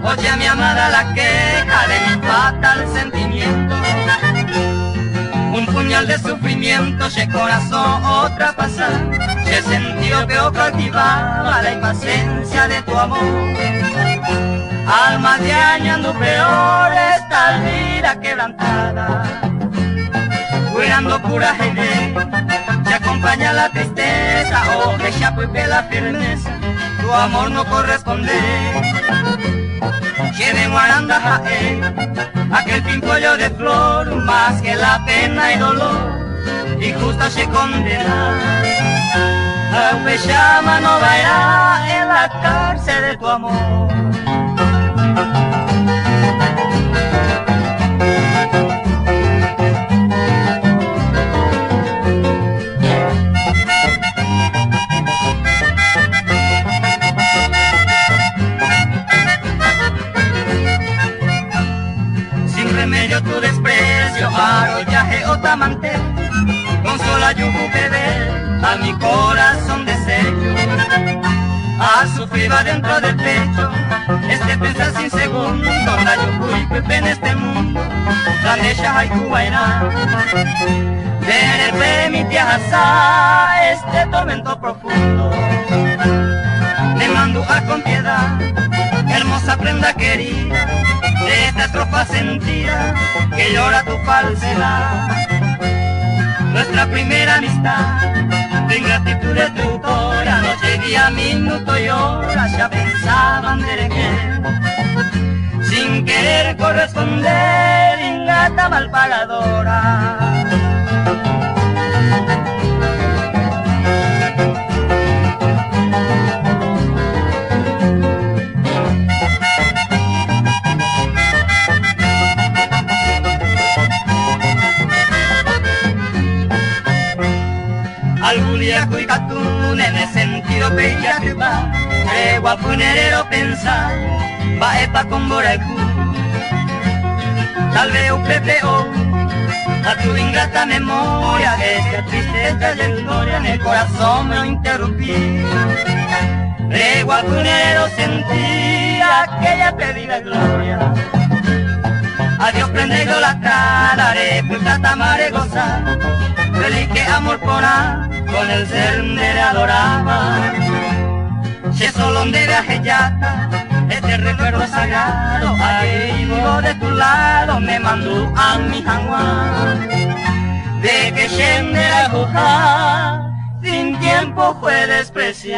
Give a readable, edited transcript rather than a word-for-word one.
Oye mi amada la queja de mi fatal sentimiento, un puñal de sufrimiento, che corazón otra pasar, che sentido que cautivaba la impaciencia de tu amor. Alma de añando peor esta vida quebrantada, cuidando coraje te acompaña la tristeza, oh deja pues que la firmeza, tu amor no corresponde. Quiere guaranda jae, aquel pimpollo de flor, más que la pena y dolor, y justa se condena. La pechama no vaya en la cárcel de tu amor. Tu desprecio, arrollaje o tamantel, consola yuju que ver a mi corazón deseo. A sufrir va dentro del pecho, este pensar sin segundo, la yuju y pepe en este mundo, la necha hay cubaina. Veré mi tiaja este tormento profundo, le mando a con piedad, hermosa prenda querida, de esta estrofa sentida que llora tu falsedad. Nuestra primera amistad, de ingratitud destructora, noche, día, minuto y hora, ya pensaban de que sin querer corresponder, ingrata malpagadora. Alguliaco y catún en el sentido peya que va, igual funerero pensar, va epa con boraicu. Tal vez un pepeo, a tu ingrata memoria, esta tristeza y historia en el corazón me interrumpí. Igual funerero sentí aquella perdida gloria. Adiós prende idolatrada, repulsa tamare gozar, feliz que amor pona, con el ser le adoraba. Si solo de viaje yata, este recuerdo sagrado, ahí vivo de tu lado, me mandó a mi jangua. De que Shende la juja, sin tiempo fue despreciado.